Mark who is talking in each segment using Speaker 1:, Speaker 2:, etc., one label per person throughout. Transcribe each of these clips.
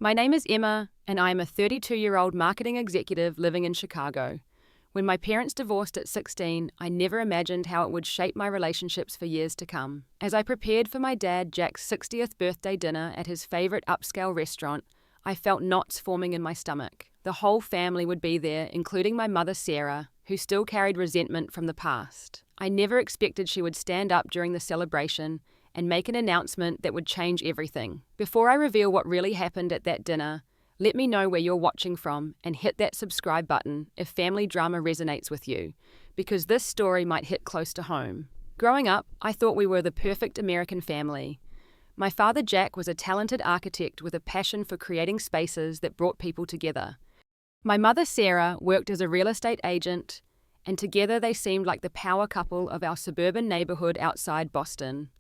Speaker 1: My name is Emma, and I am a 32-year-old marketing executive living in Chicago. When my parents divorced at 16, I never imagined how it would shape my relationships for years to come. As I prepared for my dad Jack's 60th birthday dinner at his favorite upscale restaurant, I felt knots forming in my stomach. The whole family would be there, including my mother Sarah, who still carried resentment from the past. I never expected she would stand up during the celebration and make an announcement that would change everything. Before I reveal what really happened at that dinner, let me know where you're watching from and hit that subscribe button if family drama resonates with you, because this story might hit close to home. Growing up, I thought we were the perfect American family. My father Jack was a talented architect with a passion for creating spaces that brought people together. My mother Sarah worked as a real estate agent, and together they seemed like the power couple of our suburban neighborhood outside Boston.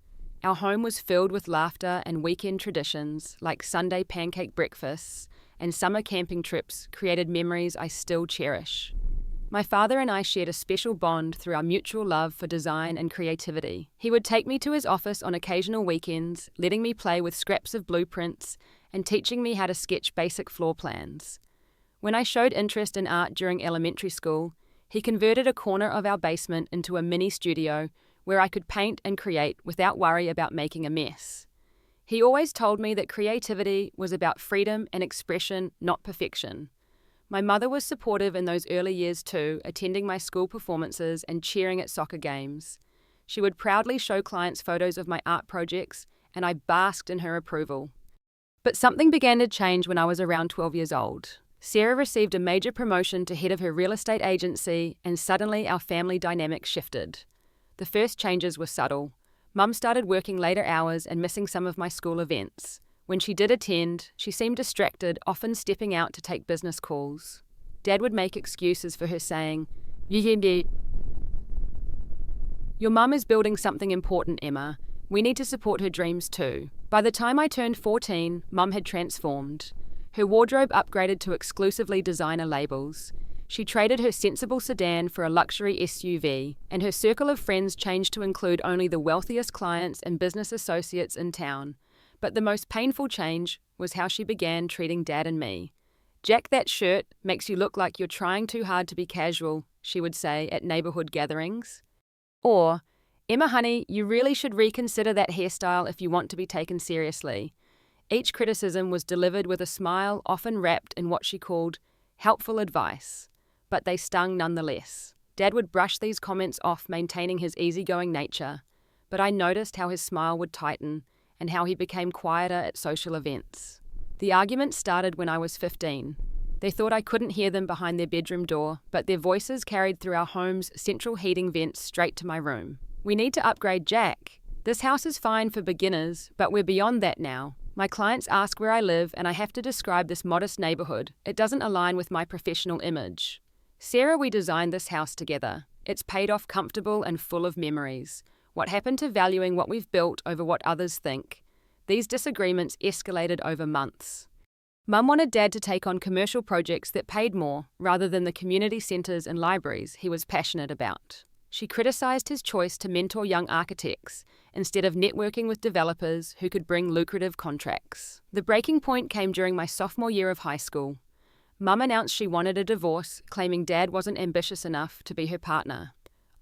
Speaker 1: Our home was filled with laughter and weekend traditions like Sunday pancake breakfasts and summer camping trips created memories I still cherish. My father and I shared a special bond through our mutual love for design and creativity. He would take me to his office on occasional weekends, letting me play with scraps of blueprints and teaching me how to sketch basic floor plans. When I showed interest in art during elementary school, he converted a corner of our basement into a mini studio where I could paint and create without worry about making a mess. He always told me that creativity was about freedom and expression, not perfection. My mother was supportive in those early years too, attending my school performances and cheering at soccer games. She would proudly show clients photos of my art projects, and I basked in her approval. But something began to change when I was around 12 years old. Sarah received a major promotion to head of her real estate agency, and suddenly our family dynamic shifted. The first changes were subtle. Mum started working later hours and missing some of my school events. When she did attend, she seemed distracted, often stepping out to take business calls. Dad would make excuses for her, saying, "Your mum is building something important, Emma. We need to support her dreams too." By the time I turned 14, Mum had transformed. Her wardrobe upgraded to exclusively designer labels. She traded her sensible sedan for a luxury SUV, and her circle of friends changed to include only the wealthiest clients and business associates in town. But the most painful change was how she began treating Dad and me. "Jack, that shirt makes you look like you're trying too hard to be casual," she would say at neighborhood gatherings. Or, "Emma, honey, you really should reconsider that hairstyle if you want to be taken seriously." Each criticism was delivered with a smile, often wrapped in what she called helpful advice. But they stung nonetheless. Dad would brush these comments off, maintaining his easygoing nature, but I noticed how his smile would tighten and how he became quieter at social events. The arguments started when I was 15. They thought I couldn't hear them behind their bedroom door, but their voices carried through our home's central heating vents straight to my room. "We need to upgrade, Jack. This house is fine for beginners, but we're beyond that now. My clients ask where I live, and I have to describe this modest neighborhood. It doesn't align with my professional image." "Sarah, we designed this house together. It's paid off comfortable and full of memories. What happened to valuing what we've built over what others think?" These disagreements escalated over months. Mum wanted Dad to take on commercial projects that paid more, rather than the community centres and libraries he was passionate about. She criticised his choice to mentor young architects, instead of networking with developers who could bring lucrative contracts. The breaking point came during my sophomore year of high school. Mum announced she wanted a divorce, claiming Dad wasn't ambitious enough to be her partner.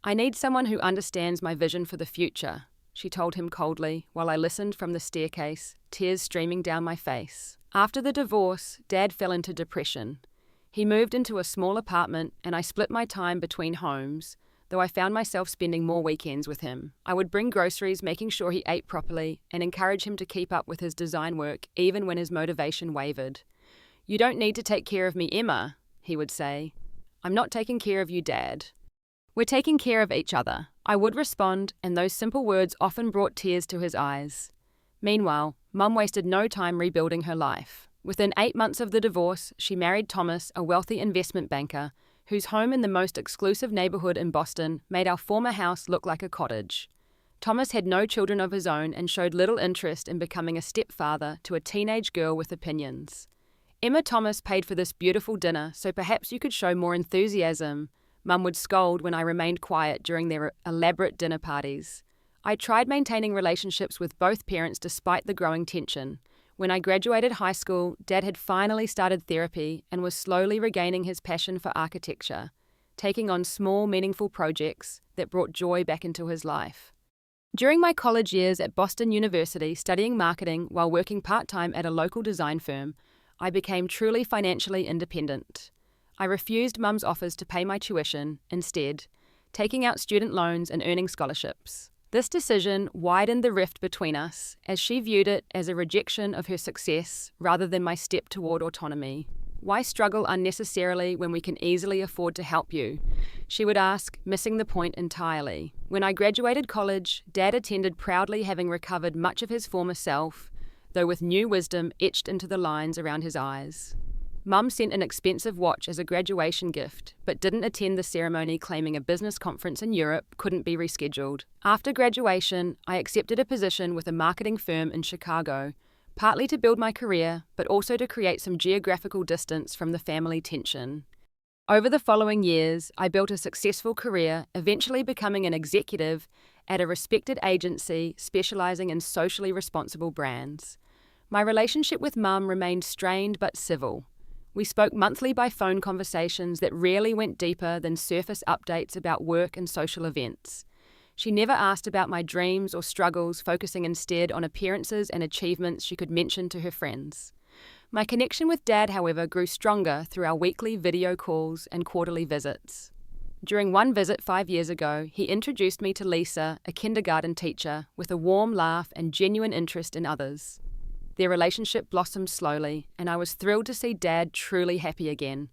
Speaker 1: "I need someone who understands my vision for the future," she told him coldly while I listened from the staircase, tears streaming down my face. After the divorce, Dad fell into depression. He moved into a small apartment and I split my time between homes, though I found myself spending more weekends with him. I would bring groceries, making sure he ate properly, and encourage him to keep up with his design work even when his motivation wavered. "You don't need to take care of me, Emma," he would say. "I'm not taking care of you, Dad. We're taking care of each other," I would respond, and those simple words often brought tears to his eyes. Meanwhile, Mum wasted no time rebuilding her life. Within 8 months of the divorce, she married Thomas, a wealthy investment banker, whose home in the most exclusive neighborhood in Boston made our former house look like a cottage. Thomas had no children of his own and showed little interest in becoming a stepfather to a teenage girl with opinions. "Emma, Thomas paid for this beautiful dinner, so perhaps you could show more enthusiasm," Mum would scold when I remained quiet during their elaborate dinner parties. I tried maintaining relationships with both parents despite the growing tension. When I graduated high school, Dad had finally started therapy and was slowly regaining his passion for architecture, taking on small, meaningful projects that brought joy back into his life. During my college years at Boston University studying marketing while working part-time at a local design firm, I became truly financially independent. I refused Mum's offers to pay my tuition, instead, taking out student loans and earning scholarships. This decision widened the rift between us, as she viewed it as a rejection of her success rather than my step toward autonomy. "Why struggle unnecessarily when we can easily afford to help you?" she would ask, missing the point entirely. When I graduated college, Dad attended proudly, having recovered much of his former self, though with new wisdom etched into the lines around his eyes. Mum sent an expensive watch as a graduation gift, but didn't attend the ceremony, claiming a business conference in Europe couldn't be rescheduled. After graduation, I accepted a position with a marketing firm in Chicago, partly to build my career, but also to create some geographical distance from the family tension. Over the following years, I built a successful career, eventually becoming an executive at a respected agency specializing in socially responsible brands. My relationship with Mum remained strained but civil. We spoke monthly by phone conversations that rarely went deeper than surface updates about work and social events. She never asked about my dreams or struggles, focusing instead on appearances and achievements she could mention to her friends. My connection with Dad, however, grew stronger through our weekly video calls and quarterly visits. During one visit 5 years ago, he introduced me to Lisa, a kindergarten teacher, with a warm laugh and genuine interest in others. Their relationship blossomed slowly, and I was thrilled to see Dad truly happy again.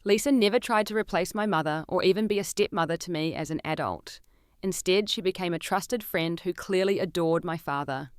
Speaker 1: Lisa never tried to replace my mother or even be a stepmother to me as an adult. Instead, she became a trusted friend who clearly adored my father.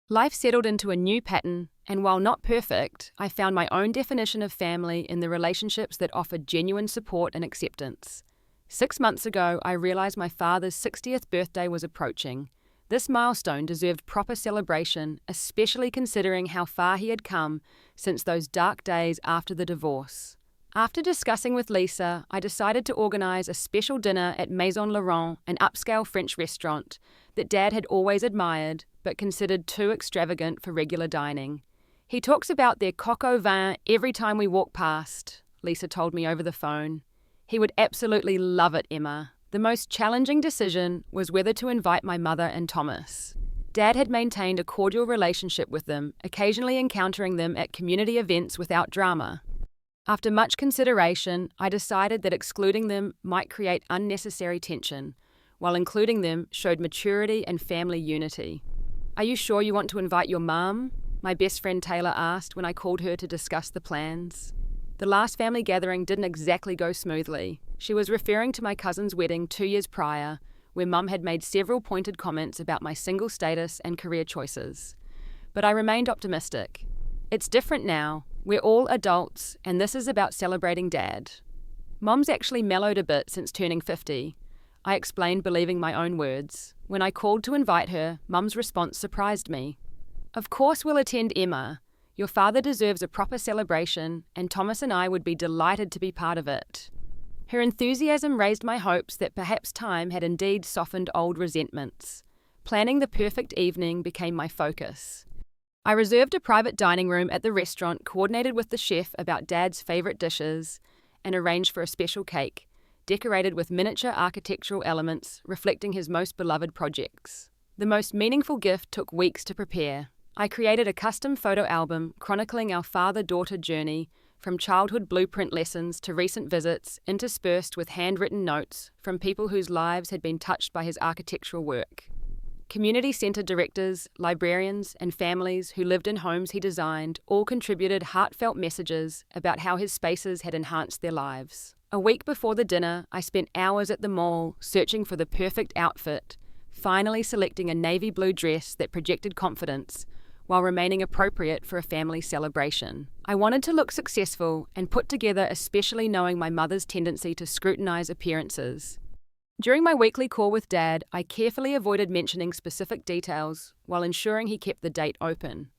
Speaker 1: Life settled into a new pattern, and while not perfect, I found my own definition of family in the relationships that offered genuine support and acceptance. 6 months ago, I realized my father's 60th birthday was approaching. This milestone deserved proper celebration, especially considering how far he had come since those dark days after the divorce. After discussing with Lisa, I decided to organize a special dinner at Maison Laurent, an upscale French restaurant that Dad had always admired but considered too extravagant for regular dining. "He talks about their coq au vin every time we walk past," Lisa told me over the phone. "He would absolutely love it, Emma." The most challenging decision was whether to invite my mother and Thomas. Dad had maintained a cordial relationship with them, occasionally encountering them at community events without drama. After much consideration, I decided that excluding them might create unnecessary tension, while including them showed maturity and family unity. "Are you sure you want to invite your mum?" my best friend Taylor asked when I called her to discuss the plans. The last family gathering didn't exactly go smoothly. She was referring to my cousin's wedding 2 years prior, where Mum had made several pointed comments about my single status and career choices. But I remained optimistic. "It's different now. We're all adults, and this is about celebrating Dad." Mum's actually mellowed a bit since turning 50. I explained, believing my own words. When I called to invite her, Mum's response surprised me. "Of course we'll attend, Emma. Your father deserves a proper celebration, and Thomas and I would be delighted to be part of it." Her enthusiasm raised my hopes that perhaps time had indeed softened old resentments. Planning the perfect evening became my focus. I reserved a private dining room at the restaurant, coordinated with the chef about Dad's favourite dishes, and arranged for a special cake, decorated with miniature architectural elements reflecting his most beloved projects. The most meaningful gift took weeks to prepare. I created a custom photo album chronicling our father-daughter journey, from childhood blueprint lessons to recent visits, interspersed with handwritten notes from people whose lives had been touched by his architectural work. Community centre directors, librarians, and families who lived in homes he designed all contributed heartfelt messages about how his spaces had enhanced their lives. A week before the dinner, I spent hours at the mall searching for the perfect outfit, finally selecting a navy blue dress that projected confidence, while remaining appropriate for a family celebration. I wanted to look successful and put together, especially knowing my mother's tendency to scrutinize appearances. During my weekly call with Dad, I carefully avoided mentioning specific details while ensuring he kept the date open.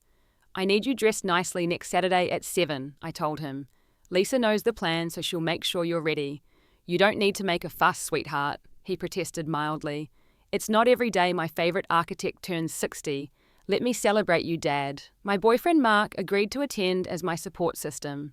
Speaker 1: "I need you dressed nicely next Saturday at 7, I told him. "Lisa knows the plan, so she'll make sure you're ready." "You don't need to make a fuss, sweetheart," he protested mildly. "It's not every day my favourite architect turns 60, Let me celebrate you, Dad. My boyfriend Mark agreed to attend as my support system.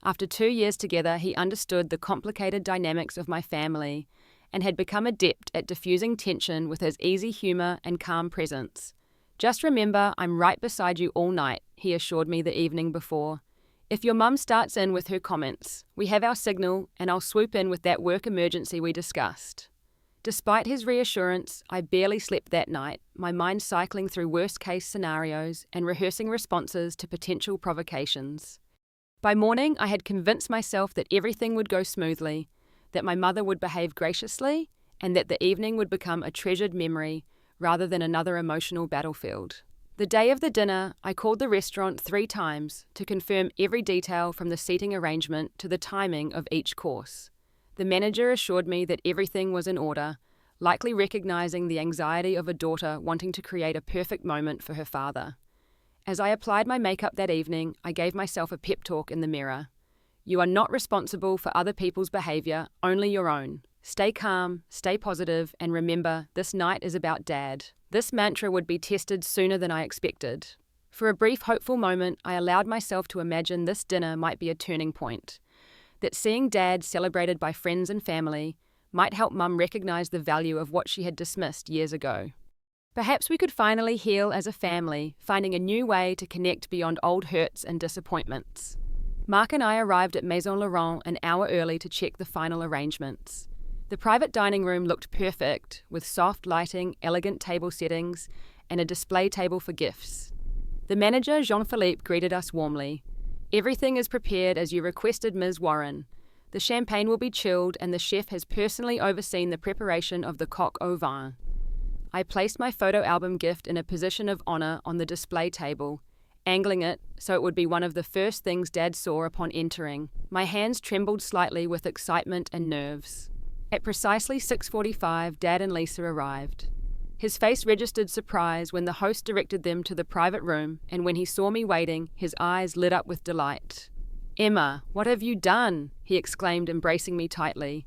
Speaker 1: After 2 years together, he understood the complicated dynamics of my family and had become adept at diffusing tension with his easy humor and calm presence. Just remember, I'm right beside you all night, he assured me the evening before. If your mum starts in with her comments, we have our signal and I'll swoop in with that work emergency we discussed. Despite his reassurance, I barely slept that night, my mind cycling through worst-case scenarios and rehearsing responses to potential provocations. By morning, I had convinced myself that everything would go smoothly, that my mother would behave graciously, and that the evening would become a treasured memory rather than another emotional battlefield. The day of the dinner, I called the restaurant 3 times to confirm every detail from the seating arrangement to the timing of each course. The manager assured me that everything was in order, likely recognizing the anxiety of a daughter wanting to create a perfect moment for her father. As I applied my makeup that evening, I gave myself a pep talk in the mirror. You are not responsible for other people's behavior, only your own. Stay calm, stay positive, and remember, this night is about Dad. This mantra would be tested sooner than I expected. For a brief, hopeful moment, I allowed myself to imagine this dinner might be a turning point. That seeing Dad celebrated by friends and family might help Mum recognize the value of what she had dismissed years ago. Perhaps we could finally heal as a family, finding a new way to connect beyond old hurts and disappointments. Mark and I arrived at Maison Laurent an hour early to check the final arrangements. The private dining room looked perfect, with soft lighting, elegant table settings, and a display table for gifts. The manager, Jean-Philippe, greeted us warmly. Everything is prepared as you requested, Ms. Warren. The champagne will be chilled, and the chef has personally overseen the preparation of the coq au vin. I placed my photo album gift in a position of honor on the display table, angling it so it would be one of the first things Dad saw upon entering. My hands trembled slightly with excitement and nerves. At precisely 6:45, Dad and Lisa arrived. His face registered surprise when the host directed them to the private room, and when he saw me waiting, his eyes lit up with delight. "Emma, what have you done?" he exclaimed, embracing me tightly.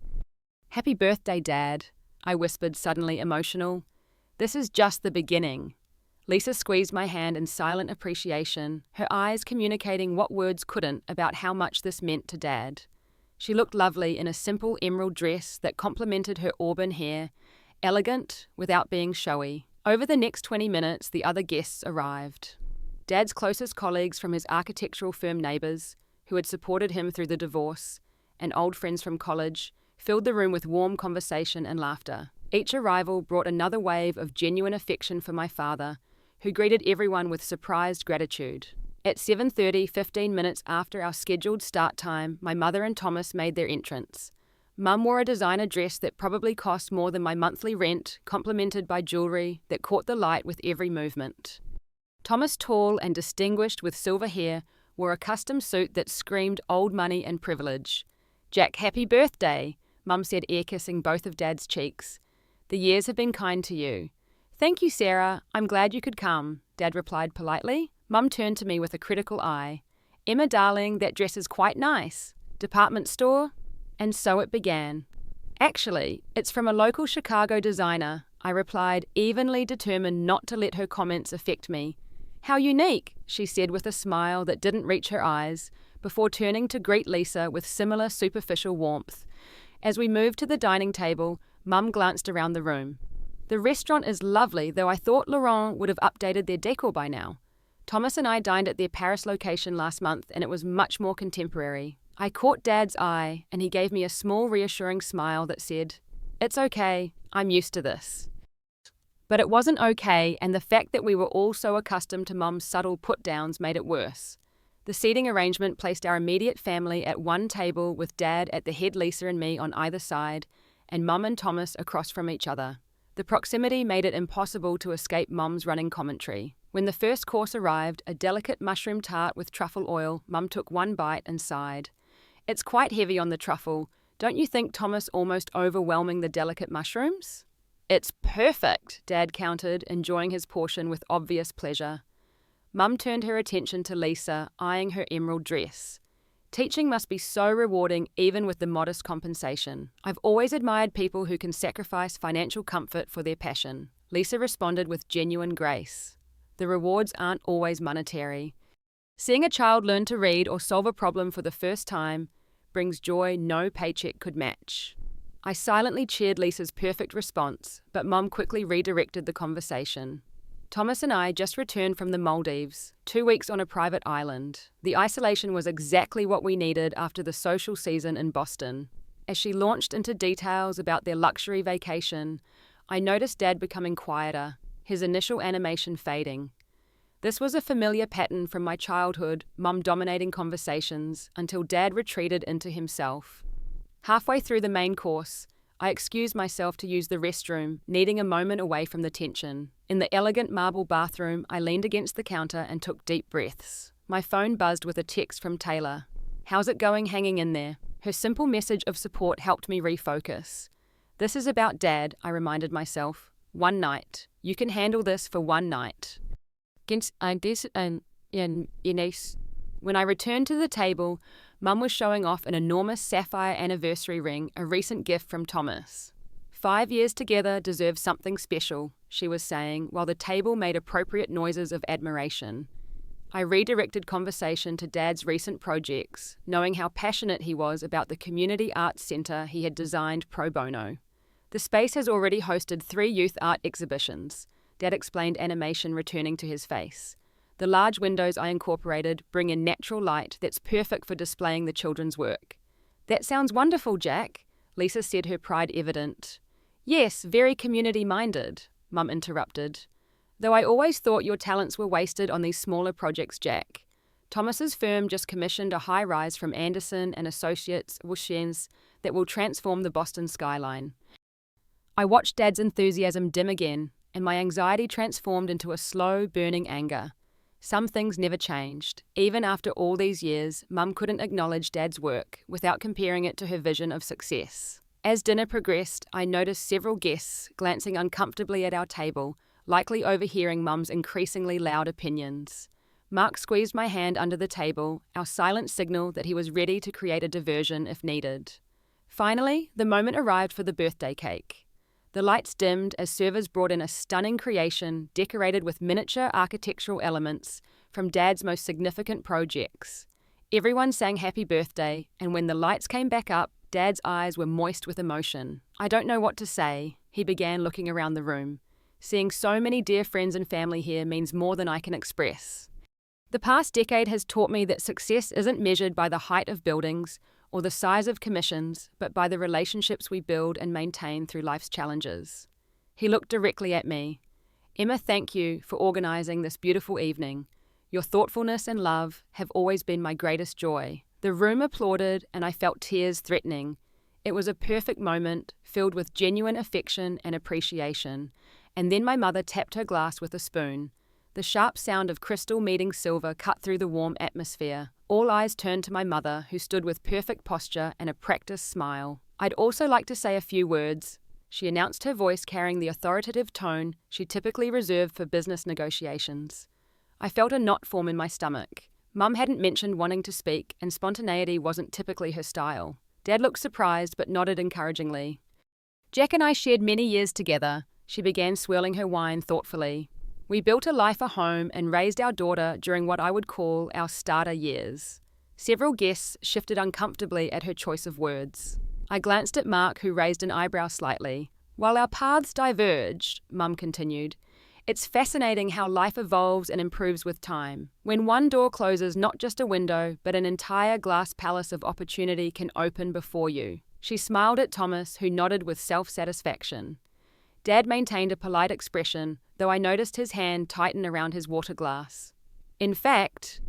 Speaker 1: "Happy birthday, Dad," I whispered, suddenly emotional. "This is just the beginning." Lisa squeezed my hand in silent appreciation, her eyes communicating what words couldn't about how much this meant to Dad. She looked lovely in a simple emerald dress that complemented her auburn hair, elegant without being showy. Over the next 20 minutes, the other guests arrived. Dad's closest colleagues from his architectural firm neighbours, who had supported him through the divorce, and old friends from college, filled the room with warm conversation and laughter. Each arrival brought another wave of genuine affection for my father, who greeted everyone with surprised gratitude. At 7:30, 15 minutes after our scheduled start time, my mother and Thomas made their entrance. Mum wore a designer dress that probably cost more than my monthly rent, complemented by jewellery that caught the light with every movement. Thomas, tall and distinguished with silver hair, wore a custom suit that screamed old money and privilege. "Jack, happy birthday," Mum said, ear-kissing both of Dad's cheeks. "The years have been kind to you." "Thank you, Sarah. I'm glad you could come," Dad replied politely. Mum turned to me with a critical eye. "Emma, darling, that dress is quite nice. Department store?" And so it began. "Actually, it's from a local Chicago designer," I replied, evenly determined not to let her comments affect me. "How unique," she said with a smile that didn't reach her eyes, before turning to greet Lisa with similar superficial warmth. As we moved to the dining table, Mum glanced around the room. "The restaurant is lovely, though I thought Laurent would have updated their decor by now. Thomas and I dined at their Paris location last month, and it was much more contemporary." I caught Dad's eye, and he gave me a small reassuring smile that said, "It's okay, I'm used to this." But it wasn't okay, and the fact that we were all so accustomed to Mum's subtle put-downs made it worse. The seating arrangement placed our immediate family at one table with Dad at the head, Lisa and me on either side, and Mum and Thomas across from each other. The proximity made it impossible to escape Mum's running commentary. When the first course arrived, a delicate mushroom tart with truffle oil, Mum took one bite and sighed. "It's quite heavy on the truffle. Don't you think, Thomas, almost overwhelming the delicate mushrooms?" "It's perfect," Dad countered, enjoying his portion with obvious pleasure. Mum turned her attention to Lisa, eyeing her emerald dress. "Teaching must be so rewarding even with the modest compensation. I've always admired people who can sacrifice financial comfort for their passion." Lisa responded with genuine grace. The rewards aren't always monetary. Seeing a child learn to read or solve a problem for the first time brings joy no paycheck could match. I silently cheered Lisa's perfect response, but Mum quickly redirected the conversation. Thomas and I just returned from the Maldives, 2 weeks on a private island. The isolation was exactly what we needed after the social season in Boston. As she launched into details about their luxury vacation, I noticed Dad becoming quieter, his initial animation fading. This was a familiar pattern from my childhood, Mum dominating conversations, until Dad retreated into himself. Halfway through the main course, I excused myself to use the restroom, needing a moment away from the tension. In the elegant marble bathroom, I leaned against the counter and took deep breaths. My phone buzzed with a text from Taylor. "How's it going hanging in there?" Her simple message of support helped me refocus. "This is about Dad," I reminded myself. "One night. You can handle this for one night." When I returned to the table, Mum was showing off an enormous sapphire anniversary ring, a recent gift from Thomas. 5 years together deserve something special, she was saying, while the table made appropriate noises of admiration. I redirected conversation to Dad's recent projects, knowing how passionate he was about the community arts centre he had designed pro bono. The space has already hosted 3 youth art exhibitions, Dad explained, animation returning to his face. The large windows I incorporated bring in natural light that's perfect for displaying the children's work. "That sounds wonderful, Jack," Lisa said, her pride evident. "Yes, very community-minded," Mum interrupted. "Though I always thought your talents were wasted on these smaller projects, Jack. Thomas's firm just commissioned a high-rise from Anderson and Associates Wushens that will transform the Boston skyline." I watched Dad's enthusiasm dim again, and my anxiety transformed into a slow, burning anger. Some things never changed. Even after all these years, Mum couldn't acknowledge Dad's work without comparing it to her vision of success. As dinner progressed, I noticed several guests glancing uncomfortably at our table, likely overhearing Mum's increasingly loud opinions. Mark squeezed my hand under the table, our silent signal that he was ready to create a diversion if needed. Finally, the moment arrived for the birthday cake. The lights dimmed as servers brought in a stunning creation decorated with miniature architectural elements from Dad's most significant projects. Everyone sang happy birthday, and when the lights came back up, Dad's eyes were moist with emotion. "I don't know what to say," he began, looking around the room. "Seeing so many dear friends and family here means more than I can express. The past decade has taught me that success isn't measured by the height of buildings or the size of commissions, but by the relationships we build and maintain through life's challenges." He looked directly at me. "Emma, thank you for organising this beautiful evening. Your thoughtfulness and love have always been my greatest joy." The room applauded, and I felt tears threatening. It was a perfect moment, filled with genuine affection and appreciation. And then my mother tapped her glass with a spoon. The sharp sound of crystal meeting silver cut through the warm atmosphere. All eyes turned to my mother, who stood with perfect posture and a practiced smile. "I'd also like to say a few words," she announced, her voice carrying the authoritative tone she typically reserved for business negotiations. I felt a knot form in my stomach. Mum hadn't mentioned wanting to speak, and spontaneity wasn't typically her style. Dad looked surprised but nodded encouragingly. "Jack and I shared many years together," she began, swirling her wine thoughtfully. "We built a life, a home, and raised our daughter during what I would call our starter years." Several guests shifted uncomfortably at her choice of words. I glanced at Mark, who raised an eyebrow slightly. "While our paths diverged," Mum continued, "it's fascinating how life evolves and improves with time. When one door closes, not just a window, but an entire glass palace of opportunity can open before you." She smiled at Thomas, who nodded with self-satisfaction. Dad maintained a polite expression, though I noticed his hand tighten around his water glass. "In fact,"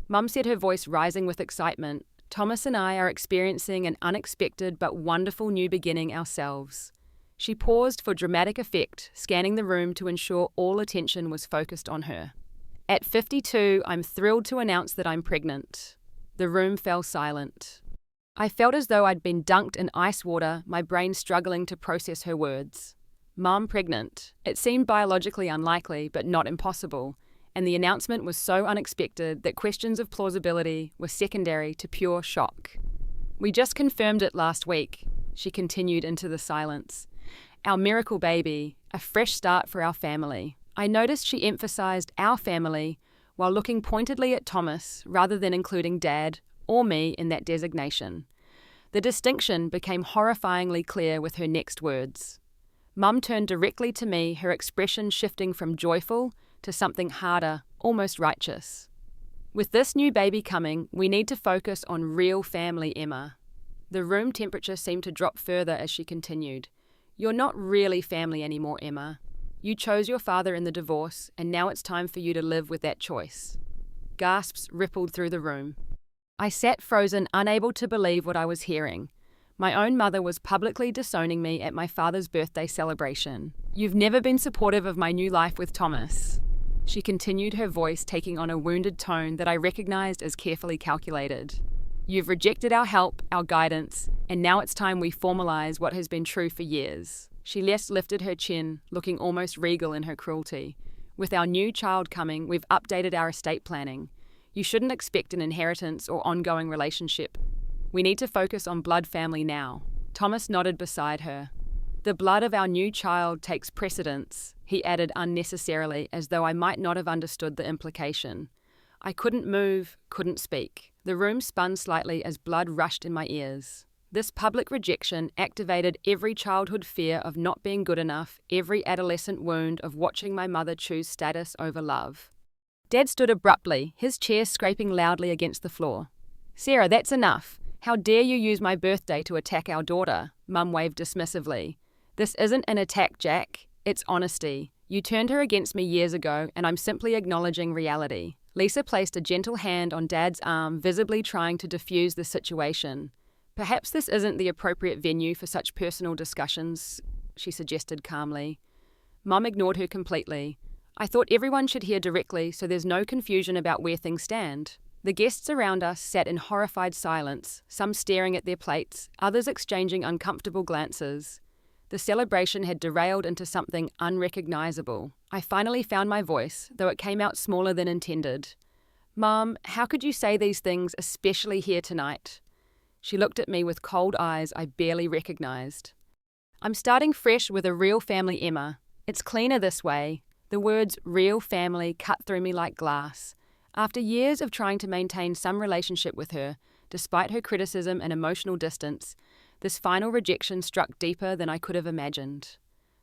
Speaker 1: Mum said, her voice rising with excitement, "Thomas and I are experiencing an unexpected but wonderful new beginning ourselves." She paused for dramatic effect, scanning the room to ensure all attention was focused on her. "At 52, I'm thrilled to announce that I'm pregnant." The room fell silent. I felt as though I'd been dunked in ice water, my brain struggling to process her words. Mum pregnant. It seemed biologically unlikely, but not impossible, and the announcement was so unexpected that questions of plausibility were secondary to pure shock. "We just confirmed it last week," she continued into the silence. "Our miracle baby, a fresh start for our family." I noticed she emphasized our family while looking pointedly at Thomas rather than including Dad or me in that designation. The distinction became horrifyingly clear with her next words. Mum turned directly to me, her expression shifting from joyful to something harder, almost righteous. With this new baby coming, we need to focus on real family, Emma. The room temperature seemed to drop further as she continued. You're not really family anymore, Emma. You chose your father in the divorce, and now it's time for you to live with that choice. Gasps rippled through the room. I sat frozen, unable to believe what I was hearing. My own mother was publicly disowning me at my father's birthday celebration. You've never been supportive of my new life with Thomas. She continued, her voice taking on a wounded tone that I recognized as carefully calculated. You've rejected our help, our guidance, and now it's time we formalize what has been true for years. She lifted her chin, looking almost regal in her cruelty. With our new child coming, we've updated our estate planning. You shouldn't expect an inheritance or ongoing relationship. We need to focus on blood family now. Thomas nodded beside her. The blood of our new child takes precedence, he added unnecessarily, as though I might not have understood the implication. I couldn't move, couldn't speak. The room spun slightly as blood rushed in my ears. This public rejection activated every childhood fear of not being good enough, every adolescent wound of watching my mother choose status over love. Dad stood abruptly, his chair scraping loudly against the floor. Sarah, that's enough. How dare you use my birthday to attack our daughter? Mum waved dismissively. This isn't an attack, Jack. It's honesty. You turned her against me years ago, and I'm simply acknowledging reality. Lisa placed a gentle hand on Dad's arm, visibly trying to diffuse the situation. Perhaps this isn't the appropriate venue for such personal discussions, she suggested calmly. Mum ignored her completely. I thought everyone should hear directly so there's no confusion about where things stand. The guests around us sat in horrified silence, some staring at their plates, others exchanging uncomfortable glances. The celebration had derailed into something unrecognizable. I finally found my voice, though it came out smaller than intended. Mum, how could you say these things, especially here tonight? She looked at me with cold eyes I barely recognized. I'm starting fresh with a real family, Emma. It's cleaner this way. The words real family cut through me like glass. After years of trying to maintain some relationship with her, despite her criticism and emotional distance, this final rejection struck deeper than I could have imagined.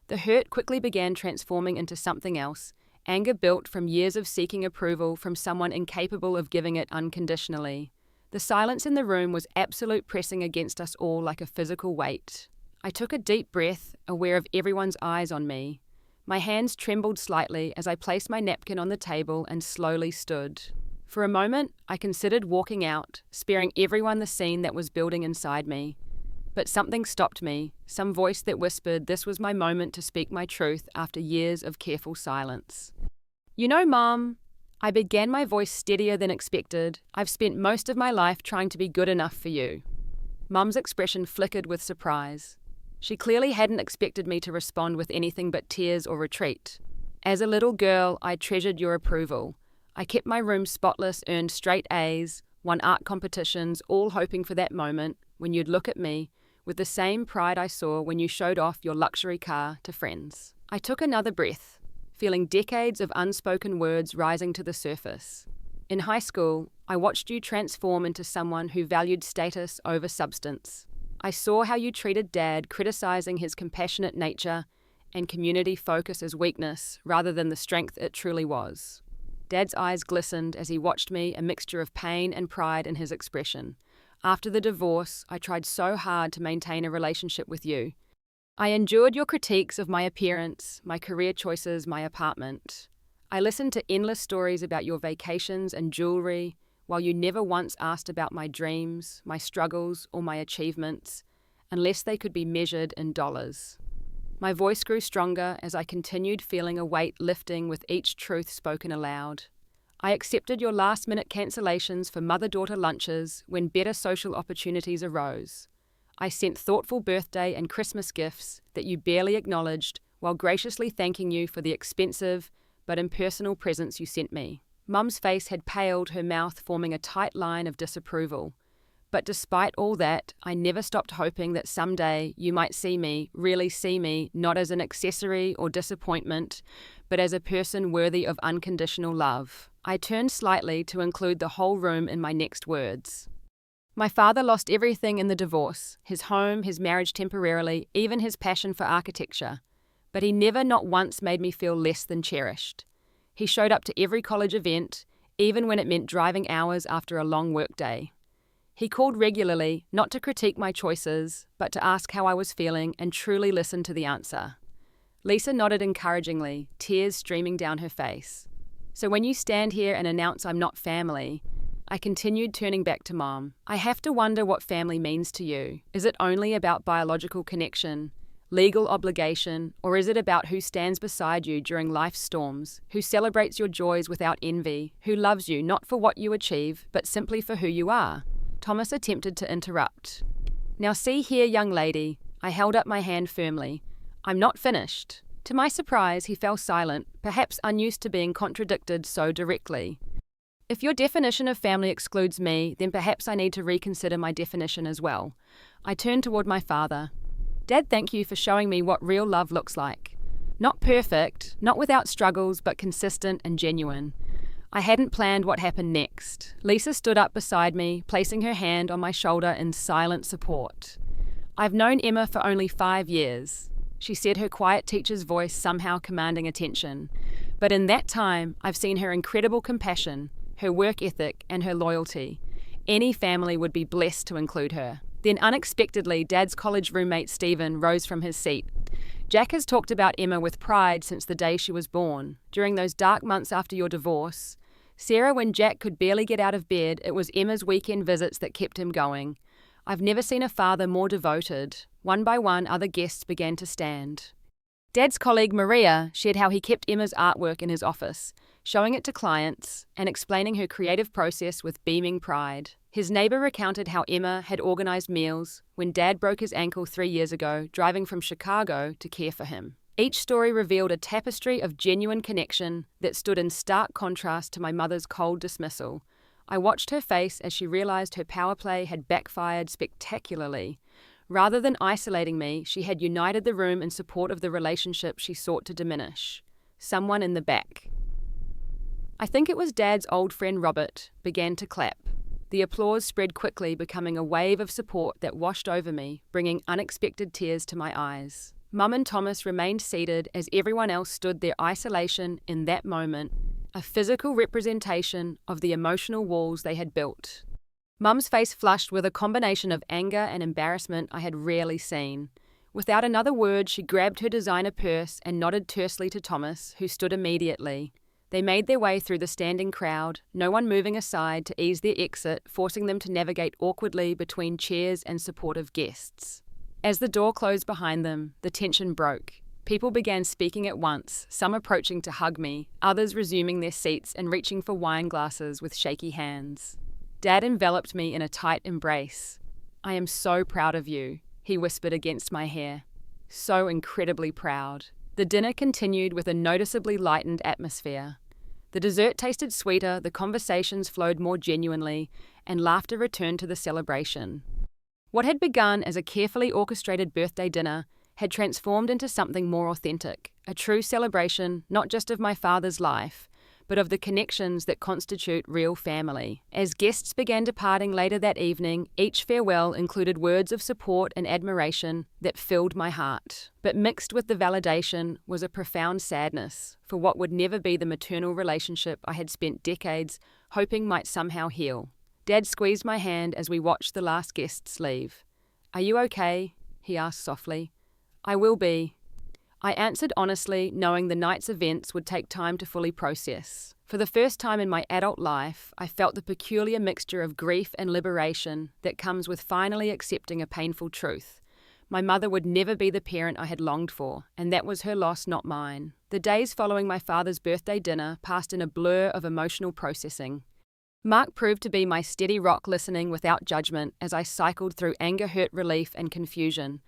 Speaker 1: The hurt quickly began transforming into something else, anger built from years of seeking approval from someone incapable of giving it unconditionally. The silence in the room was absolute, pressing against us all like a physical weight. I took a deep breath, aware of everyone's eyes on me. My hands trembled slightly as I placed my napkin on the table and slowly stood. For a moment, I considered walking out, sparing everyone the scene that was building inside me. But something stopped me, some voice that whispered this was my moment to speak my truth after years of careful silence. You know, Mom, I began, my voice steadier than expected. I've spent most of my life trying to be good enough for you. Mum's expression flickered with surprise. She clearly hadn't expected me to respond with anything but tears or retreat. As a little girl, I treasured your approval. I kept my room spotless, earned straight A's, won art competitions, all hoping for that moment when you'd look at me with the same pride I saw when you showed off your luxury car to friends. I took another breath, feeling decades of unspoken words rising to the surface. In high school, I watched you transform into someone who valued status over substance. I saw how you treated Dad, criticizing his compassionate nature and community focus as weakness rather than the strength it truly was. Dad's eyes glistened as he watched me, a mixture of pain and pride in his expression. After the divorce, I tried so hard to maintain a relationship with you. I endured your critiques of my appearance, my career choices, my apartment. I listened to endless stories about your vacations and jewelry, while you never once asked about my dreams, my struggles, or my achievements, unless they could be measured in dollars. My voice grew stronger as I continued, feeling a weight lifting with each truth spoken aloud. I accepted your last-minute cancellations for mother-daughter lunches when better social opportunities arose. I sent thoughtful birthday and Christmas gifts that you barely acknowledged, while graciously thanking you for the expensive but impersonal presents you sent me. Mum's face had paled, her mouth forming a tight line of disapproval. But despite all that, I never stopped hoping that someday you might see me, really see me, not as an accessory or disappointment, but as a person worthy of unconditional love. I turned slightly to include the whole room in my next words. My father lost everything in the divorce, his home, his marriage temporarily, even his passion for architecture. But he never not once made me feel less than cherished. He showed up to every college event, even when it meant driving hours after a long workday. He called regularly, not to critique my choices, but to ask how I was feeling and truly listen to the answer. Lisa nodded encouragingly, tears streaming down her face. So when you stand here and announce I'm not family, I continued, turning back to Mom. I have to wonder what family means to you. Is it only about biological connection, legal obligation, or is it about who stands beside you during life's storms, who celebrates your joys without envy, who loves you not for what you achieve, but simply for who you are? Thomas attempted to interrupt. Now see here, young lady. I held up my hand firmly. I'm not finished. To my surprise, he fell silent, perhaps unused to being contradicted so directly. If your definition of family excludes me, then perhaps I need to reconsider my definition as well. I turned toward my father. Dad, thank you for showing me what real love looks like. Not perfect, not without struggles, but consistent and genuine. I hadn't planned what happened next. Lisa stood up beside me, placing her hand on my shoulder in silent support. I've known Emma for only 5 years, she said, her quiet teacher's voice somehow commanding attention. But in that time, I've seen her incredible compassion, her work ethic, and her loyalty. Any family would be blessed to include her. Then unexpectedly, Dad's college roommate Stephen rose from his seat. Jack has talked about Emma with pride since the day she was born. During those dark months after your divorce, Sarah, when Jack could barely get out of bed, it was Emma's weekend visits that kept him going. I've never seen a father more devoted. One by one, other guests began to stand. Dad's colleague Maria shared how he kept Emma's artwork in his office, showing it to clients and explaining her creative process with beaming pride. His neighbor recounted how Emma had organized meals when Dad broke his ankle 3 years ago, driving from Chicago to care for him. Each story revealed a tapestry of genuine connection that stood in stark contrast to my mother's cold dismissal. I watched her face as she realized her power play had backfired spectacularly. Rather than isolating me, she had united the room in support of the relationship she sought to diminish. Someone in the back, I think it was Dad's old friend Robert, began to clap. The applause spread quickly, becoming a wave of support that washed over me, bringing unexpected tears to my eyes. Mum and Thomas remained seated as everyone else stood their isolation in that moment, a physical representation of the emotional walls they had built. Mum's face flushed with a combination of anger and embarrassment I had rarely seen. Without another word, she grabbed her designer purse and nodded tersely to Thomas, who stood immediately. They made their way through the standing crowd, no one moving aside to ease their exit, forcing them to navigate awkwardly between chairs and supportive guests. As the door closed behind them, the tension broke. People began speaking at once, some approaching to hug me, others resuming their seats and reaching for wine glasses with shaky hands. Dad enveloped me in a tight embrace. I am so proud of you, he whispered against my hair. So incredibly proud. The dinner continued with a noticeably lightened atmosphere. The dessert tasted sweeter, the conversations flowed more genuinely, and laughter returned to the celebration. What had begun as a carefully orchestrated birthday dinner had transformed into something more authentic, a true celebration not just of my father's life, but of the connections that constitute real family. As guests began departing later that evening, each farewell included words of support and admiration that filled my heart. But mixed with the validation was a profound sadness for what would never be the maternal relationship I had spent decades hoping might somehow heal. Dad squeezed my hand as we watched the last guests leave. "Are you okay?" he asked softly. "I will be." I answered honestly, knowing the night's events would take time to fully process. For the first time in my adult life, I felt the peculiar mixture of grief and liberation that comes with finally accepting a painful truth. My mother would never be the parent I had longed for, and that was her loss, not mine. The days following my father's birthday dinner passed in a blur of emotional processing. Mark proved to be my steady rock, listening without judgment as I cycled through anger, hurt, relief, and confusion.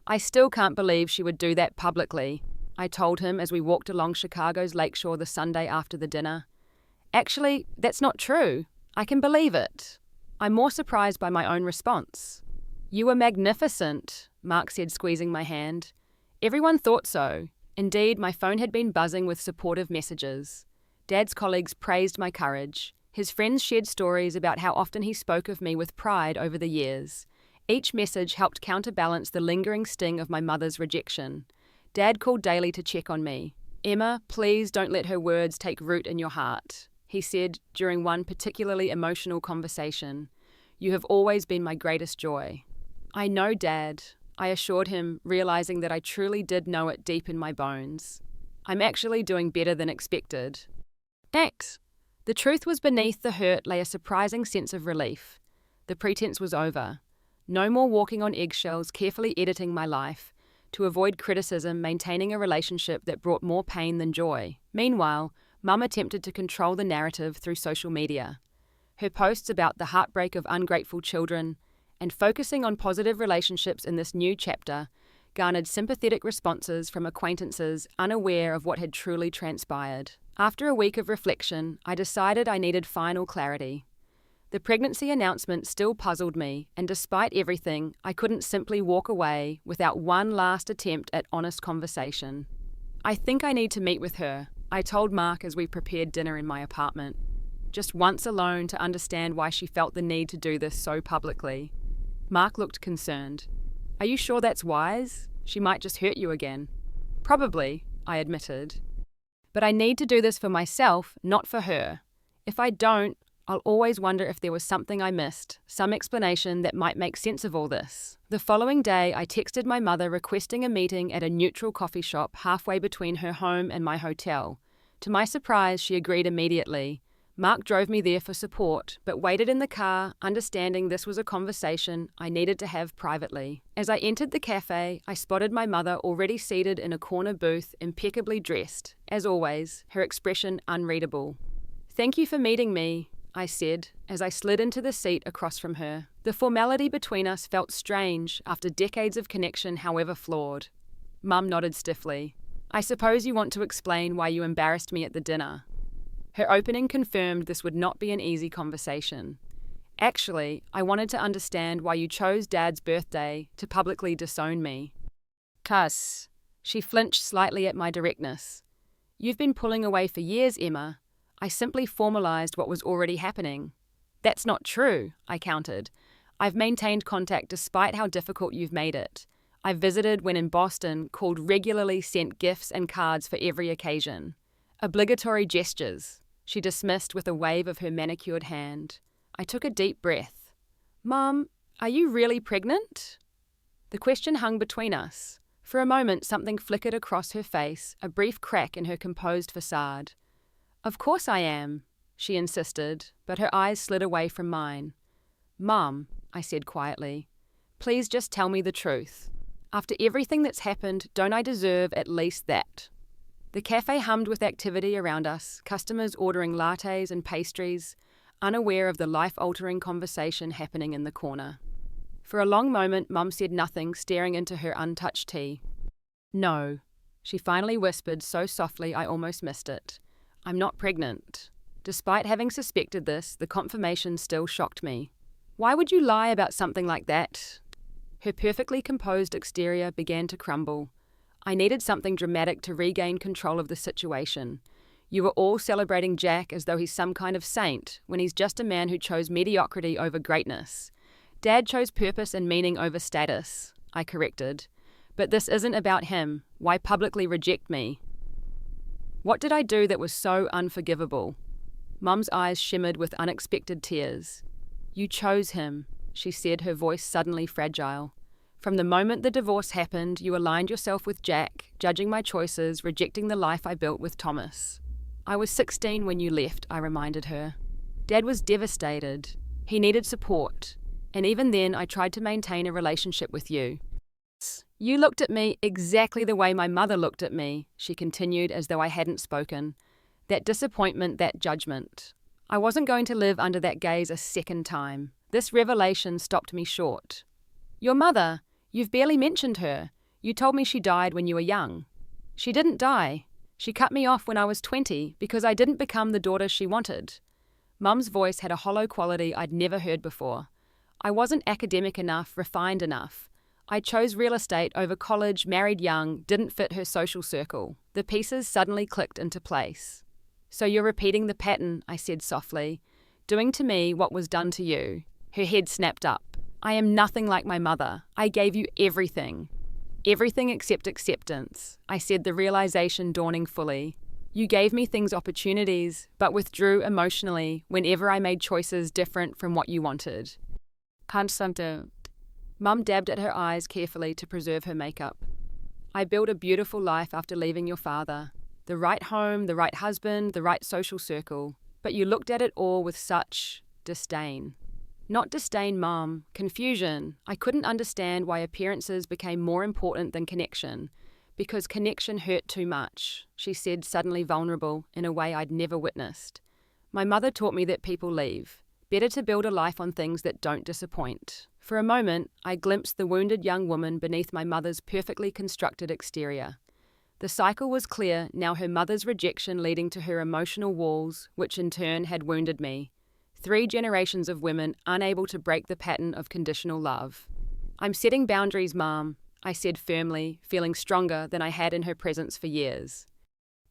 Speaker 1: "I still can't believe she would do that publicly," I told him as we walked along Chicago's lakeshore the Sunday after the dinner. "Actually, that's not true. I can believe it." I'm more surprised by my own response. You were magnificent, Mark said, squeezing my hand. Everyone thought so. Indeed, my phone had been buzzing with supportive messages. Dad's colleagues praised my courage. His friends shared stories about how often he spoke of me with pride over the years. Each message helped counterbalance the lingering sting of my mother's rejection. Dad called daily to check on me. Emma, please don't let her words take root in your heart, he said during one particularly emotional conversation. You have always been my greatest joy. I know, Dad, I assured him, realizing that I truly did know it deep in my bones. I'm actually doing better than expected. Thanks. The truth was beneath the hurt lay a surprising sense of relief. The pretense was over. No more walking on eggshells, carefully editing my life to avoid criticism, maintaining a relationship that brought more pain than joy. Meanwhile, Mum attempted to control the narrative through social media. Her posts about the heartbreak of ungrateful children and focusing on positive relationships in this new chapter garnered sympathetic responses from acquaintances unaware of what had truly transpired. After a week of reflection, I decided I needed final clarity. The pregnancy announcement still puzzled me, and despite everything, I couldn't simply walk away without one last attempt at honest conversation. I think I need to meet with her, I told Mark as we prepared dinner in my apartment. Just once alone to understand why she felt the need to do this so publicly. Mark looked concerned. Are you sure that's wise? She might just hurt you again. Probably, I admitted. But I need to do this for myself, not for her. If I don't, I'll always wonder if there was something I missed, some explanation that might make sense of all this. The following day, I texted my mother requesting a meeting at a neutral coffee shop halfway between her home and my hotel. To my surprise, she agreed immediately. Mark drove me there for support, but waited in the car, understanding this was a conversation I needed to have privately. As I entered the cafe, I spotted my mother already seated in a corner booth, impeccably dressed. As always, her expression unreadable. Thank you for meeting me, I said, as I slid into the seat across from her. The formality between us felt strange after decades of connection, however flawed. Mum nodded stiffly. I suppose you want to explain why you embarrassed me at the dinner. Her opening confirmed this would not be an easy conversation. Actually, I wanted to understand why you chose Dad's birthday to publicly disown me. Cuss. She flinched slightly at my directness. You've been pulling away for years, Emma. I simply formalized what was already happening. That's not true, I countered. I've maintained contact despite how difficult you've made it. I've visited when in Boston, called regularly, sent gifts and cards for every occasion. Obligatory gestures, she dismissed with a wave of her manicured hand. I took a deep breath. Mum, are you really pregnant? The question hung between us. For a moment, something flickered across her face, a brief crack in her composed facade. Of course I am, she insisted, but her eyes slid away from mine. Mum, I said quietly, please just tell me the truth. After everything that's happened, don't I deserve at least that? The cafe hummed with activity around us, customers ordering lattes and pastries, unaware of the life-altering conversation happening in the corner. For a long moment, Mum said nothing, staring into her untouched tea. No, she finally whispered so softly I almost missed it. I'm not pregnant. Despite having suspected this, the confirmation still shocked me. Why would you lie about something like that? Her perfectly composed exterior began to crumble. I needed something dramatic to regain control of the situation. You were all celebrating Jack as though he's some kind of saint, when he's just a man who chose mediocrity over greatness. Dad chose purpose and meaning over status, I corrected. But this isn't about him. Why publicly reject me? What did I do that was so unforgivable? Mum's eyes shimmered with unexpected tears. You chose him, she said, her voice suddenly fragile. From the moment the divorce happened, you aligned yourself with Jack, judging my choices, rejecting the life I built with Thomas. I was 16 when you left, I reminded her. Dad was devastated. He needed support. And even then, I tried to maintain a relationship with you. You looked at me exactly the way my mother looked at me, she continued as though I hadn't spoken. That disappointment, that judgment. I wasn't going to live under that gaze a second time. This revelation stopped me short. Your mother, you've barely mentioned her. You told me she died when you were young. She didn't die. She cut me off when I was 20 because I didn't become the daughter she wanted. Mum's voice had a hollow quality I'd never heard before. I wasn't academic enough, refined enough. I chose real estate over college, married young, didn't fit her social circle. The pieces suddenly clicked into place. So you're repeating the pattern, I said softly, doing to me what was done to you. Her head snapped up. I am nothing like my mother. I gave you everything. Everything except acceptance, I said, the realization dawning fully. You gave me things, opportunities, but withdrew emotionally whenever I made choices different from what you wanted. Confrontations. Mum dabbed at her eyes carefully to preserve her makeup. I built a beautiful life after leaving your father. The right home, the right husband, the right social circle. But you looked at it all with such disdain. Not disdain, Mum. Confusion. I couldn't understand why appearances became more important than connection. Because connection hurt too much, she said, suddenly vulnerable in a way I'd never witnessed. My mother taught me that people leave. Better to build a life on things that don't disappoint. For a moment, I glimpsed the wounded young woman beneath my mother's perfectly constructed exterior. The cycle was clear, now her mother's rejection leading to her emotional walls, which in turn had wounded me. 3 generations of women unable to break the pattern of conditional love. I'm setting boundaries, Mom, I said firmly, feeling stronger than I had in her presence for years.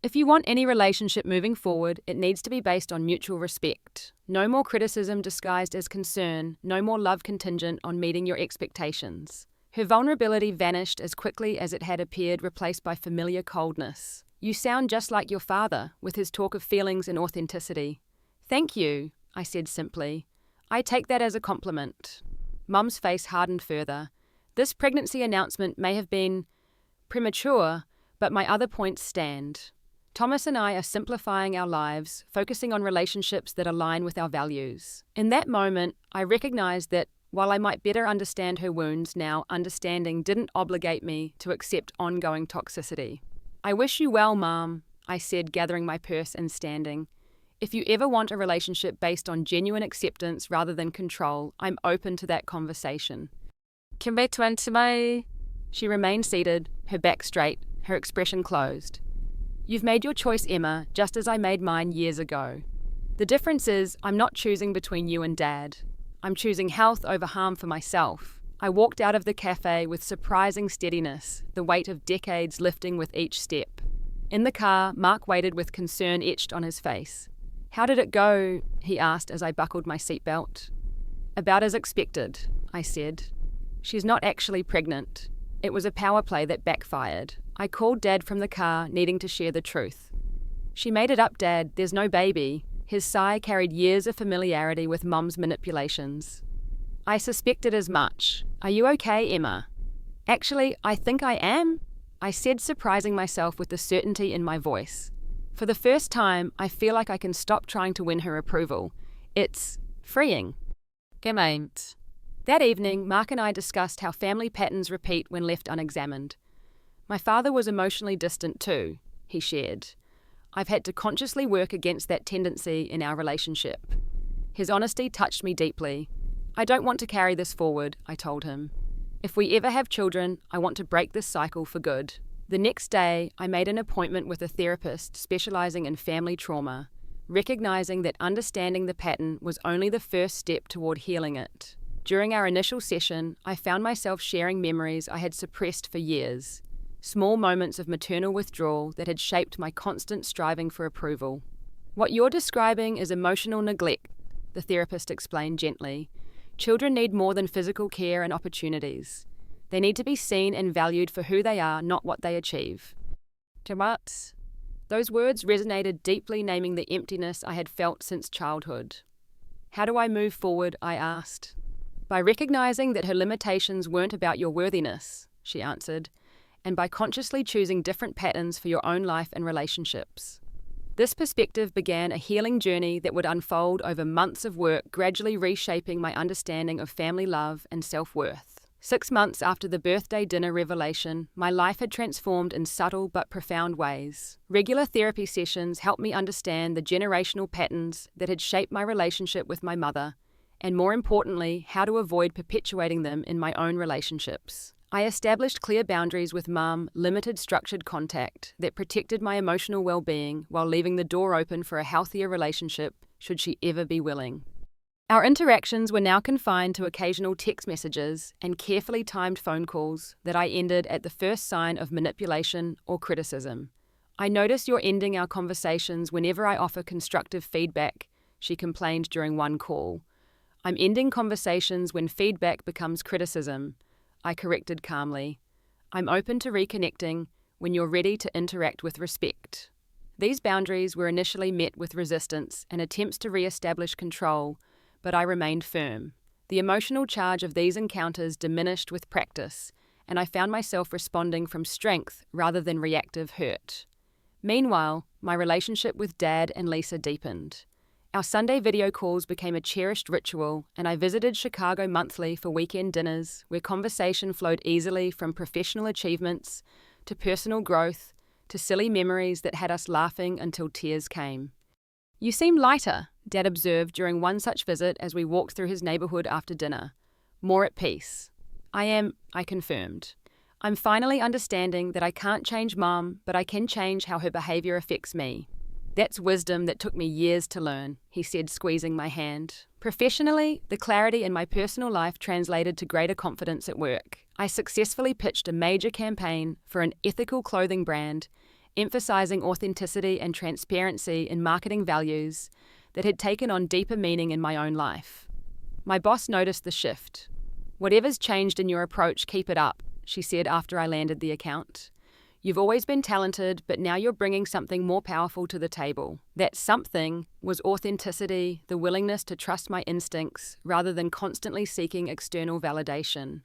Speaker 1: If you want any relationship moving forward, it needs to be based on mutual respect. No more criticism disguised as concern, no more love contingent on meeting your expectations. Her vulnerability vanished as quickly as it had appeared, replaced by familiar coldness. You sound just like your father, with his talk of feelings and authenticity. Thank you, I said simply. I take that as a compliment. Mum's face hardened further. This pregnancy announcement may have been premature, but my other points stand. Thomas and I are simplifying our lives, focusing on relationships that align with our values. In that moment, I recognized that while I might better understand her wounds now, understanding didn't obligate me to accept ongoing toxicity. I wish you well, Mom, I said, gathering my purse and standing. If you ever want a relationship based on genuine acceptance rather than control, I'm open to that conversation. She remained seated, her back straight, her expression closed. You've made your choice, Emma, just as I made mine years ago. The difference is I'm not choosing between you and Dad. I'm choosing health over harm for myself. I walked out of the cafe with surprising steadiness, the weight of decades lifting with each step. In the car, Mark waited with concern etched on his face. How did it go? He asked as I buckled my seatbelt. About as expected, I said. She's not actually pregnant. It was a power play that backfired. I called Dad from the car, needing to share the truth. She made it up, Dad. There's no baby. His sigh carried years of familiarity with Mum's manipulations. I suspected as much. Are you okay, Emma? Actually, I think I am, I said, surprising myself with the certainty in my voice. For the first time, I feel like I can stop trying to win her approval. It's freeing. Gemeint. That evening, Mark and I discussed how family patterns repeat when left unexamined. My father was emotionally distant too, he shared. I've had to consciously work against that tendency in our relationship. His honesty touched me deeply. I don't want to carry this forward, I told him. If we ever have children, I want to break this cycle for good. The next day, I made an appointment with a therapist specializing in family trauma, recognizing that understanding the pattern was only the first step toward healing it. During our initial session, I found myself sharing memories I had suppressed for years, small moments of maternal withdrawal that had shaped my constant striving for approval. What you're describing is emotional neglect, the therapist explained gently. Children need more than physical care and opportunities. They need to be seen and valued for who they are, not what they achieve. Those words resonated deeply, naming the emptiness I had felt since childhood. How do I move forward? I asked. By recognizing that her limitations weren't about your worthiness, she answered, and by consciously choosing different patterns for your own life and relationships. This perspective began a healing journey that would unfold over months of work, gradually reshaping my understanding of family love and self-worth. 6 months after the birthday dinner revelation, my life had transformed in subtle but profound ways. Regular therapy sessions helped me understand the generational patterns that had shaped my relationship with my mother, and more importantly, how to avoid perpetuating them in my own relationships. I established clear boundaries with Mum, limited structured contact that protected my emotional well-being while leaving the door open for a healthier relationship should she ever be willing. Our interactions were now confined to occasional text messages and carefully timed phone calls that I ended at the first sign of manipulation or criticism. "I notice you're ending our conversations whenever I offer constructive feedback," she complained during one call. "I'm ending conversations when feedback becomes criticism," I corrected calmly. "I'm open to reconnecting when you're ready to interact with respect." These boundaries were initially met with resistance and attempts to re-establish control, but I remained firm. The emotional charge of these encounters diminished with practice, and I found myself responding from strength rather than reactive hurt. Meanwhile, my relationship with Dad and Lisa deepened. Our Sunday video calls became a cherished ritual, and I visited Chicago monthly for weekend dinners where conversation flowed easily from professional achievements to personal growth to silly memories that had us laughing until tears came. "You seem lighter," Dad observed during one such visit as we walked through his neighborhood after dinner. "More at peace." "I am," I confirmed. "I'm finally understanding that I can't change Mom, but I can change how her behavior affects me." "That's wisdom that took me years to learn," he said, squeezing my hand. Professionally, the clarity in my personal life translated to greater confidence at work. I successfully pitched a major campaign for an ethical clothing brand, emphasizing authenticity and transparency in marketing values that had taken on deeper meaning in my own life. My boss noticed the shift. "Whatever's changed in your approach, keep it up," she said after I landed the account. "You've always been talented, but now you're bringing something more powerful to the table." That something was authenticity, the willingness to trust my instincts rather than constantly seeking external validation.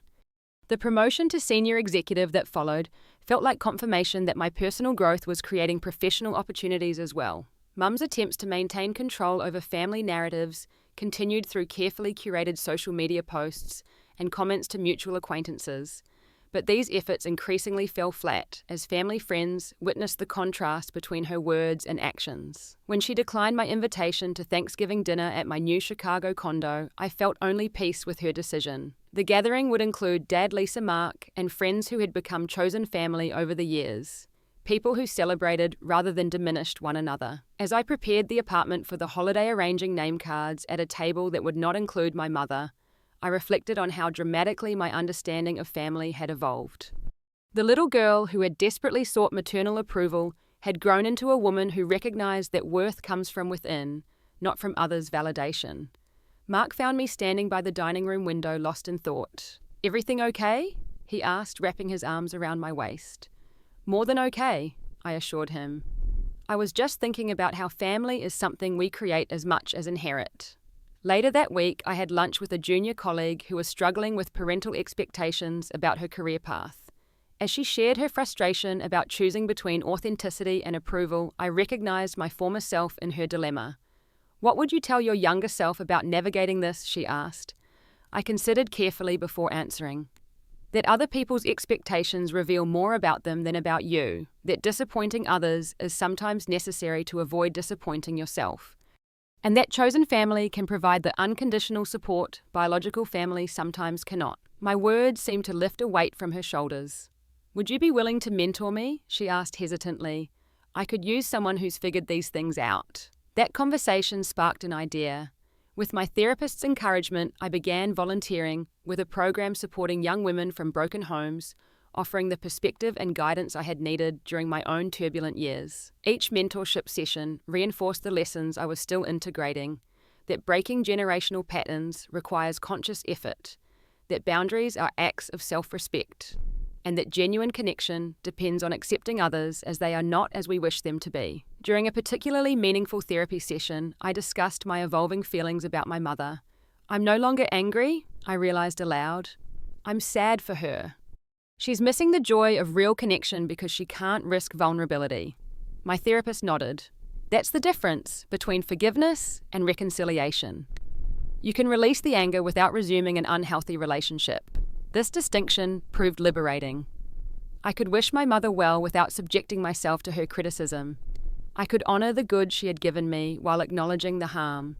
Speaker 1: The promotion to senior executive that followed felt like confirmation that my personal growth was creating professional opportunities as well. Mum's attempts to maintain control over family narratives continued through carefully curated social media posts and comments to mutual acquaintances. But these efforts increasingly fell flat as family friends witnessed the contrast between her words and actions. When she declined my invitation to Thanksgiving dinner at my new Chicago condo, I felt only peace with her decision. The gathering would include Dad, Lisa, Mark, and friends who had become chosen family over the years. People who celebrated rather than diminished one another. As I prepared the apartment for the holiday arranging name cards at a table that would not include my mother, I reflected on how dramatically my understanding of family had evolved. The little girl who had desperately sought maternal approval had grown into a woman who recognized that worth comes from within, not from others' validation. Mark found me standing by the dining room window, lost in thought. "Everything okay?" he asked, wrapping his arms around my waist. "More than okay," I assured him. "I was just thinking about how family is something we create as much as inherit." Later that week, I had lunch with a junior colleague who was struggling with parental expectations about her career path. As she shared her frustration about choosing between authenticity and approval, I recognized my former self in her dilemma. "What would you tell your younger self about navigating this?" she asked. I considered carefully before answering. That other people's expectations reveal more about them than about you, that disappointing others is sometimes necessary to avoid disappointing yourself. And that chosen family can provide the unconditional support biological family sometimes cannot. My words seemed to lift a weight from her shoulders. "Would you be willing to mentor me?" she asked hesitantly. "I could use someone who's figured these things out." That conversation sparked an idea. With my therapist's encouragement, I began volunteering with a program supporting young women from broken homes, offering the perspective and guidance I had needed during my own turbulent years. Each mentorship session reinforced the lessons I was still integrating, that breaking generational patterns requires conscious effort, that boundaries are acts of self-respect, and that genuine connection depends on accepting others as they are not as we wish them to be. During a particularly meaningful therapy session, I discussed my evolving feelings about my mother. "I'm no longer angry," I realized aloud. "I'm sad for her. She's missing the joy of real connection because she can't risk vulnerability." My therapist nodded. "That's the difference between forgiveness and reconciliation. You can release the anger without resuming an unhealthy relationship." This distinction proved liberating. I could wish my mother well without subjecting myself to her criticism. I could honor the good she had given me while acknowledging the harm.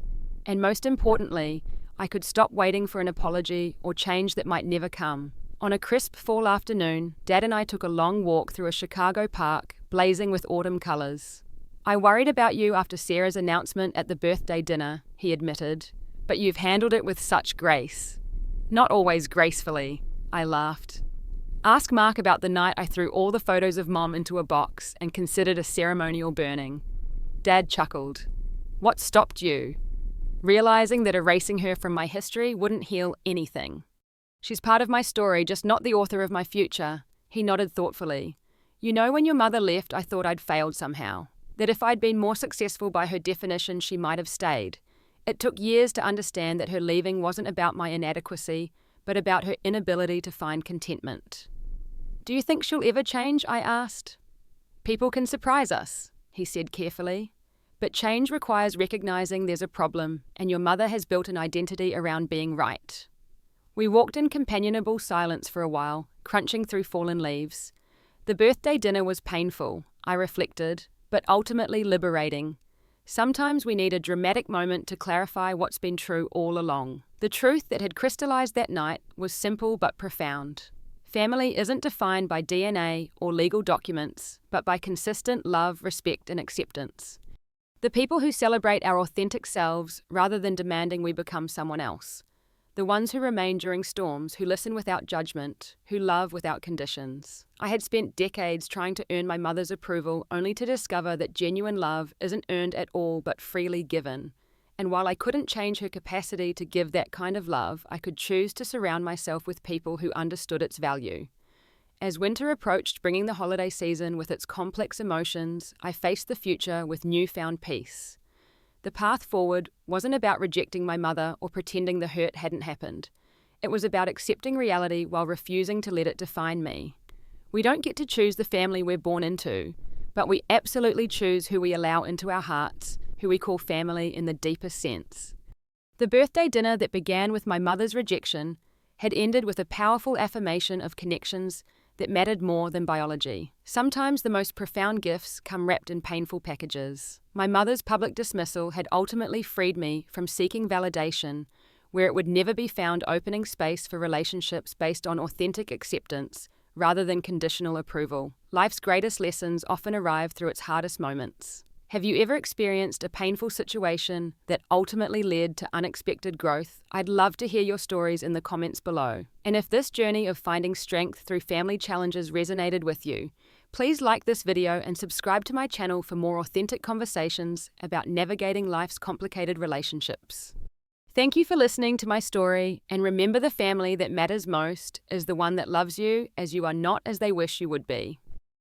Speaker 1: And most importantly, I could stop waiting for an apology or change that might never come. On a crisp fall afternoon, Dad and I took a long walk through a Chicago park, blazing with autumn colors. I worried about you after Sarah's announcement at the birthday dinner, he admitted, but you've handled it with such grace. Not always gracefully, I laughed. Ask Mark about the night I threw all the photos of Mom into a box and considered a ceremonial burning. Dad chuckled. What stopped you? Realizing that erasing her from my history wouldn't heal anything. She's part of my story, just not the author of my future. He nodded thoughtfully. You know, when your mother left, I thought I'd failed somehow. That if I'd been more successful by her definition, she might have stayed. It took years to understand that her leaving wasn't about my inadequacy, but about her inability to find contentment. Do you think she'll ever change? I asked. People can surprise us, he said carefully. But change requires recognizing there's a problem, and your mother has built an identity around being right. We walked in companionable silence for a while, crunching through fallen leaves. The birthday dinner was painful, I reflected, but ultimately liberating. Sometimes we need a dramatic moment to clarify what's been true all along. The truth that had crystallized that night was simple but profound. Family isn't defined by DNA or legal documents, but by consistent love, respect, and acceptance. The people who celebrate our authentic selves rather than demanding we become someone else. The ones who remain during storms, who listen without judgment, who love without conditions. I had spent decades trying to earn my mother's approval, only to discover that genuine love isn't earned at all but freely given. And while I couldn't change her capacity to give that kind of love, I could choose to surround myself with people who understood its value. As winter approached, bringing the holiday season with its complex emotions, I faced the future with newfound peace. The path forward wasn't about rejecting my mother or pretending the hurt hadn't happened. It was about accepting reality while refusing to let it define me. We don't get to choose the family we're born into, but we absolutely choose who we allow into our hearts, who we call family in the deepest sense. The birthday dinner that began with my mother's rejection had ended with a powerful affirmation of connections that mattered more than biology. Sometimes the most profound gifts come wrapped in painful packages. My mother's public dismissal had ultimately freed me from seeking validation, where it would never be found, opening space for relationships based on authentic acceptance rather than conditional approval. Life's greatest lessons often arrive through its hardest moments. Have you ever experienced a painful situation that ultimately led to unexpected growth? I'd love to hear your stories in the comments below. And if this journey of finding strength through family challenges resonated with you, please like this video and subscribe to my channel for more authentic conversations about navigating life's complicated relationships. Thank you for listening to my story, and remember, the family that matters most is the one that loves you as you are, not as they wish you would be.